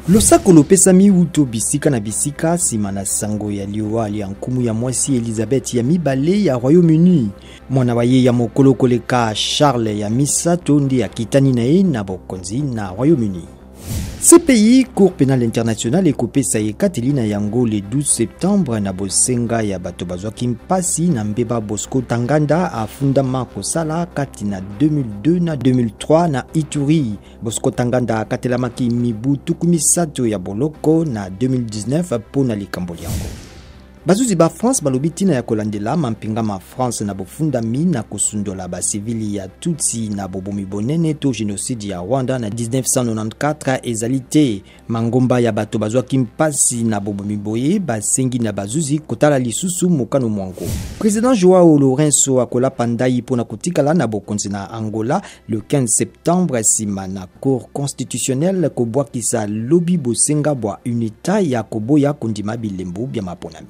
Losako lopesami uto bisika na bisika sima na sango ya liwali ya nkumu ya mwasi Elizabeth ya mibale ya Royaume-Uni. Mwana waye ya mokolo koleka Charles ya misato ndi ya kitani na ye na bokonzi na Royaume-Uni. CPI, Cour pénale internationale ekopesa ekateli na yango le 12 septembre na bosenga ya bato bazwaki mpasi na mbeba Bosco Ntaganda afundama kosala kati na 2002 na 2003 na Ituri. Bosco Ntaganda akatelamaki mibu tukumisato ya boloko na 2019 pona likambo yango. Bazuzi ba France balobi tina ya kolandela mampinga ma France na bofundami na kosundola ba civili ya Tutsi na bobomi bonene to génocide ya Rwanda na 1994 ezalite. Mangomba ya bato bazwaki mpasi na bobomi boye basengi na bazuzi kotala lisusu mokano mwango. Président Joao Lourenço akola pandai pona kotikala na bokonzi na Angola le 15 septembre sima na Cour constitutionnelle kobwakisa lobi bosenga bwa unita ya koboya kondima bilembu bya maponami.